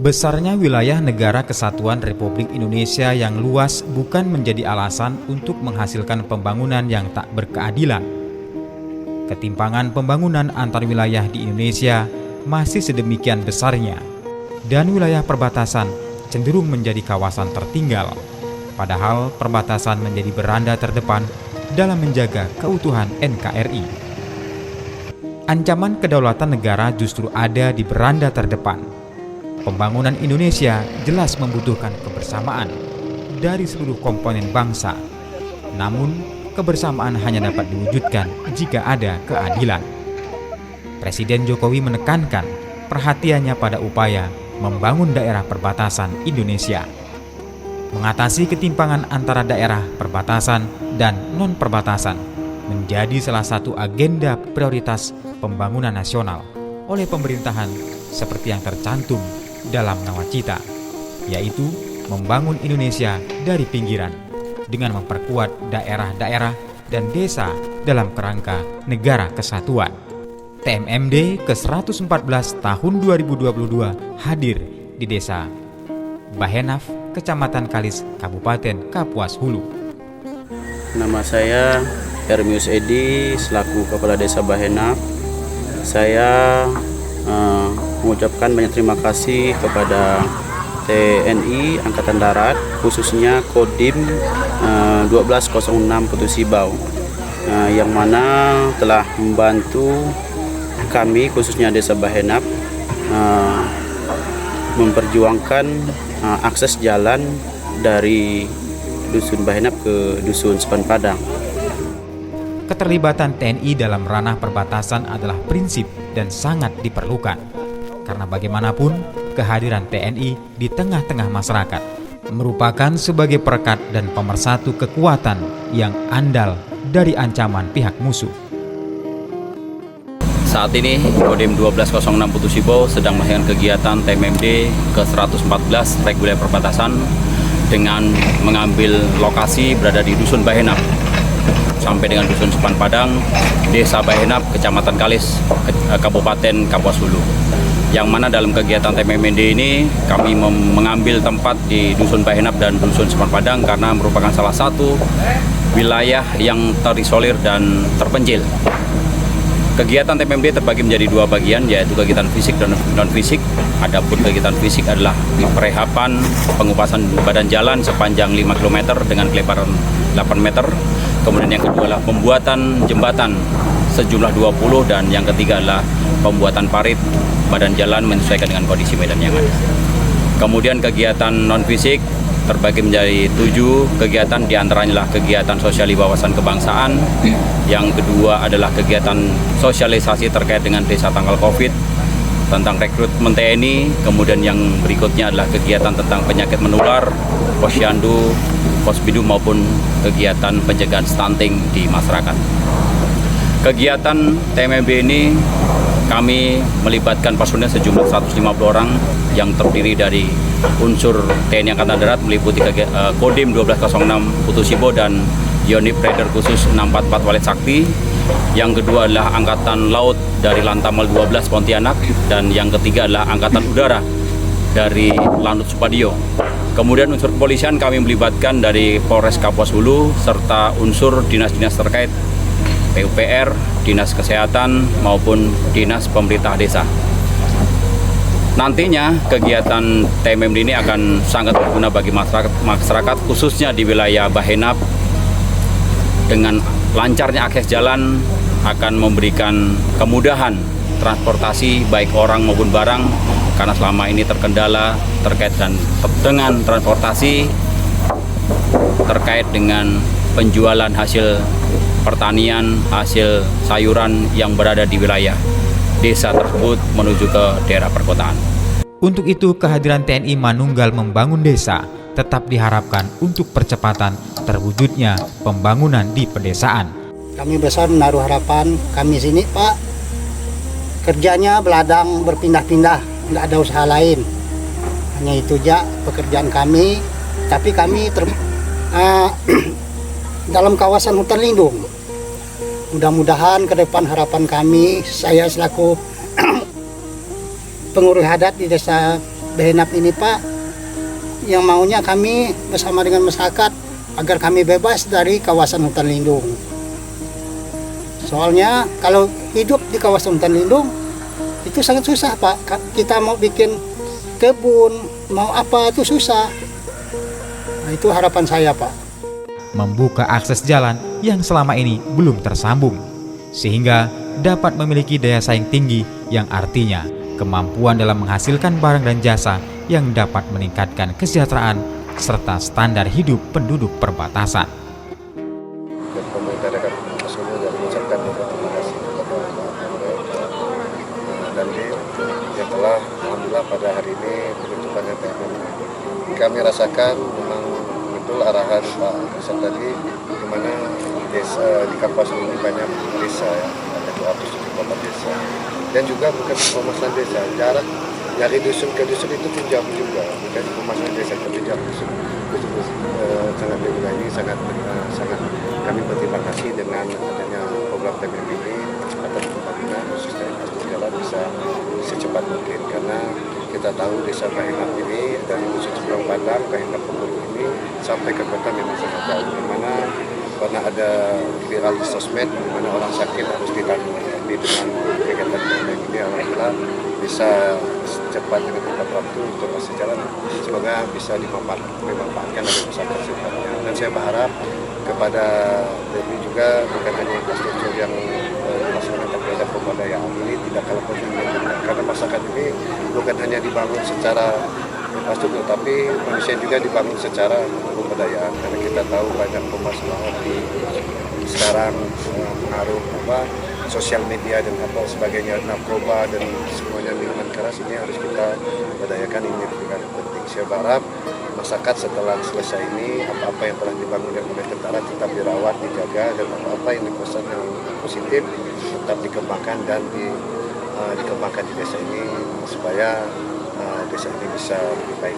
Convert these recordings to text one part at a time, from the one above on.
Besarnya wilayah Negara Kesatuan Republik Indonesia yang luas bukan menjadi alasan untuk menghasilkan pembangunan yang tak berkeadilan. Ketimpangan pembangunan antar wilayah di Indonesia masih sedemikian besarnya, dan wilayah perbatasan cenderung menjadi kawasan tertinggal, padahal perbatasan menjadi beranda terdepan dalam menjaga keutuhan NKRI. Ancaman kedaulatan negara justru ada di beranda terdepan. Pembangunan Indonesia jelas membutuhkan kebersamaan dari seluruh komponen bangsa. Namun, kebersamaan hanya dapat diwujudkan jika ada keadilan. Presiden Jokowi menekankan perhatiannya pada upaya membangun daerah perbatasan Indonesia. Mengatasi ketimpangan antara daerah perbatasan dan non-perbatasan menjadi salah satu agenda prioritas pembangunan nasional oleh pemerintahan seperti yang tercantum dalam nawacita, yaitu membangun Indonesia dari pinggiran dengan memperkuat daerah-daerah dan desa dalam kerangka negara kesatuan. TMMD ke-114 tahun 2022 hadir di Desa Bahenaf, Kecamatan Kalis, Kabupaten Kapuas Hulu. Nama saya Hermius Edi, selaku Kepala Desa Bahenaf. Saya mengucapkan banyak terima kasih kepada TNI Angkatan Darat, khususnya Kodim 1206 Putu Sibau, yang mana telah membantu kami khususnya Desa Bahenaf memperjuangkan akses jalan dari Dusun Bahenaf ke Dusun Sepan Padang. Keterlibatan TNI dalam ranah perbatasan adalah prinsip dan sangat diperlukan. Karena bagaimanapun, kehadiran TNI di tengah-tengah masyarakat merupakan sebagai perekat dan pemersatu kekuatan yang andal dari ancaman pihak musuh. Saat ini, Kodim 1206 Putu Sibau sedang melaksanakan kegiatan TMMD ke-114 reguler perbatasan dengan mengambil lokasi berada di Dusun Bahenaf sampai dengan Dusun Sepan Padang, Desa Bahenaf, Kecamatan Kalis, Kabupaten Kapuas Hulu. Yang mana dalam kegiatan TMMD ini kami mengambil tempat di Dusun Bahenaf dan Dusun Sepan Padang karena merupakan salah satu wilayah yang terisolir dan terpencil. Kegiatan TMMD terbagi menjadi dua bagian, yaitu kegiatan fisik dan non-fisik. Adapun kegiatan fisik adalah perehapan pengupasan badan jalan sepanjang 5 km dengan kelebaran 8 meter. Kemudian yang kedua adalah pembuatan jembatan sejumlah 20, dan yang ketiga adalah pembuatan parit badan jalan menyesuaikan dengan kondisi medan yang ada. Kemudian kegiatan non-fisik terbagi menjadi 7 kegiatan, diantaranya adalah kegiatan sosialisasi wawasan kebangsaan. Yang kedua adalah kegiatan sosialisasi terkait dengan desa tanggal COVID, tentang rekrutmen TNI. Kemudian yang berikutnya adalah kegiatan tentang penyakit menular, posyandu, posbidu maupun kegiatan pencegahan stunting di masyarakat. Kegiatan TMMD ini kami melibatkan personel sejumlah 150 orang yang terdiri dari unsur TNI Angkatan Darat meliputi Kodim 1206 Putu Sibau dan Unit Raider Khusus 644 Walet Sakti. Yang kedua adalah Angkatan Laut dari Lantamal 12 Pontianak, dan yang ketiga adalah Angkatan Udara dari Lanut Supadio. Kemudian unsur kepolisian kami melibatkan dari Polres Kapuas Hulu serta unsur dinas-dinas terkait, PUPR, Dinas Kesehatan maupun Dinas Pemerintah Desa. Nantinya kegiatan TMMD ini akan sangat berguna bagi masyarakat khususnya di wilayah Bahenaf. Dengan lancarnya akses jalan akan memberikan kemudahan transportasi baik orang maupun barang, karena selama ini terkendala terkait dengan transportasi terkait dengan penjualan hasil pertanian, hasil sayuran yang berada di wilayah desa tersebut menuju ke daerah perkotaan. Untuk itu, kehadiran TNI Manunggal membangun desa tetap diharapkan untuk percepatan terwujudnya pembangunan di pedesaan. Kami besar menaruh harapan kami sini, Pak, kerjanya beladang berpindah-pindah, nggak ada usaha lain. Hanya itu aja pekerjaan kami, tapi kami dalam kawasan hutan lindung. Mudah-mudahan ke depan harapan kami, saya selaku pengurus adat di Desa Bahenap ini Pak, yang maunya kami bersama dengan masyarakat agar kami bebas dari kawasan hutan lindung. Soalnya kalau hidup di kawasan hutan lindung itu sangat susah Pak. Kita mau bikin kebun, mau apa itu susah. Nah, itu harapan saya Pak. Membuka akses jalan yang selama ini belum tersambung, sehingga dapat memiliki daya saing tinggi yang artinya kemampuan dalam menghasilkan barang dan jasa yang dapat meningkatkan kesejahteraan serta standar hidup penduduk perbatasan. Dan pemerintah daerah Kabupaten Sulu dan mengucapkan terima kasih kepada dan yang telah alhamdulillah pada hari ini penunjukannya TMM. Kami rasakan memang betul arahan Pak Kasat tadi, di mana desa di Kabupaten ini banyak desa ya, ada 274 desa, dan juga bukan pemasaran desa, jarak dari dusun ke dusun itu pun jauh juga, bukan pemasaran desa ke jauh dusun. Itu sangat juga ini sangat kami berterima kasih dengan adanya program TMM ini atas pembangunan khususnya infrastruktur jalan bisa secepat mungkin, karena kita tahu desa Bahenap ini dari dusun Seberang Padang, Bahenap Pemburu ini sampai ke kota memang sangat jauh, di mana karena ada viral di sosmed di mana orang sakit harus ditangani dengan kegiatan TMM ini, alhamdulillah bisa cepat dengan tepat waktu untuk masih jalan, semoga bisa dimanfaatkan oleh masyarakat sekitarnya. Dan saya berharap kepada DPI juga bukan hanya infrastruktur yang dilaksanakan tapi ada pemberdayaan ini tidak kalah penting, karena masyarakat ini bukan hanya dibangun secara infrastruktur tapi manusia juga dibangun secara pemberdayaan, karena kita tahu banyak permasalahan di sekarang pengaruh sosial media dan apa sebagainya, narkoba dan semuanya minuman keras ini harus kita berdayakan, ini juga penting. Saya berharap masyarakat setelah selesai ini apa-apa yang telah dibangun oleh tentara tetap dirawat, dijaga, dan apa-apa yang dipesan yang positif tetap dikembangkan dan dikembangkan di desa ini supaya desa ini bisa lebih baik.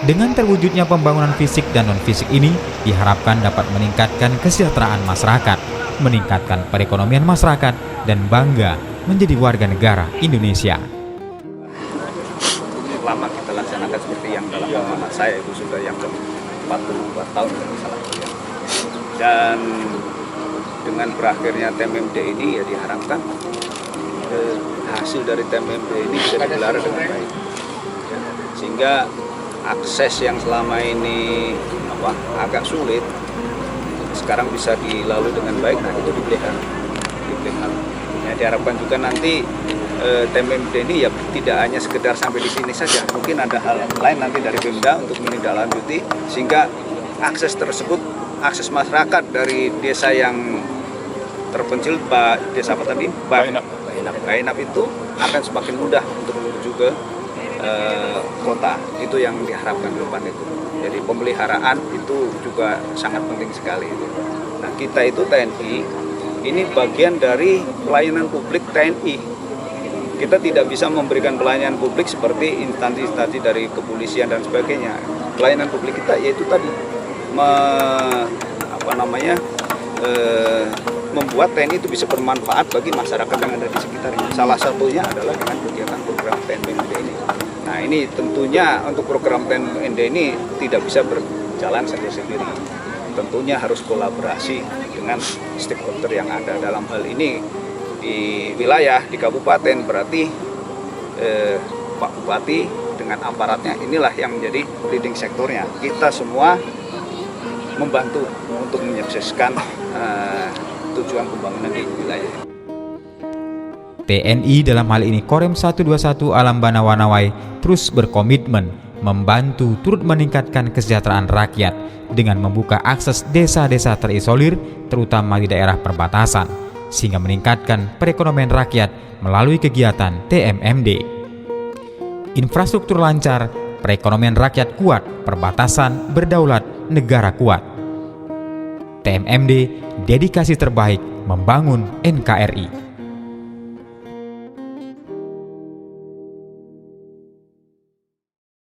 Dengan terwujudnya pembangunan fisik dan non-fisik ini diharapkan dapat meningkatkan kesejahteraan masyarakat, meningkatkan perekonomian masyarakat, dan bangga menjadi warga negara Indonesia. Lama kita laksanakan seperti yang dalam pengalaman saya itu sudah yang ke-42 tahun kalau salah. Dan dengan berakhirnya TMMD ini ya diharapkan hasil dari TMMD ini bisa dipelihara dengan baik, sehingga akses yang selama ini agak sulit sekarang bisa dilalui dengan baik. Nah itu dipelihara. Ya, diharapkan juga nanti TMMD ini ya tidak hanya sekedar sampai di sini saja, mungkin ada hal lain nanti dari Pemda untuk menindaklanjuti sehingga akses tersebut, akses masyarakat dari desa yang terpencil, desa apa tadi? Bahenap itu akan semakin mudah untuk menuju ke kota. Itu yang diharapkan ke depan itu. Jadi pemeliharaan itu juga sangat penting sekali. Nah kita itu TNI, ini bagian dari pelayanan publik TNI. Kita tidak bisa memberikan pelayanan publik seperti instansi-instansi dari kepolisian dan sebagainya. Pelayanan publik kita yaitu tadi membuat TNI itu bisa bermanfaat bagi masyarakat yang ada di sekitarnya. Salah satunya adalah dengan kegiatan program TMMD ini. Nah ini tentunya untuk program TMMD ini tidak bisa berjalan sendiri-sendiri. Tentunya harus kolaborasi dengan stakeholder yang ada dalam hal ini di wilayah, di kabupaten, berarti Pak Bupati dengan aparatnya inilah yang menjadi leading sektornya. Kita semua membantu untuk menyukseskan tujuan pembangunan di wilayah. TNI dalam hal ini Korem 121 Alam Bana Wanawai terus berkomitmen membantu turut meningkatkan kesejahteraan rakyat dengan membuka akses desa-desa terisolir terutama di daerah perbatasan sehingga meningkatkan perekonomian rakyat melalui kegiatan TMMD. Infrastruktur lancar, perekonomian rakyat kuat, perbatasan berdaulat, negara kuat. TMMD dedikasi terbaik membangun NKRI.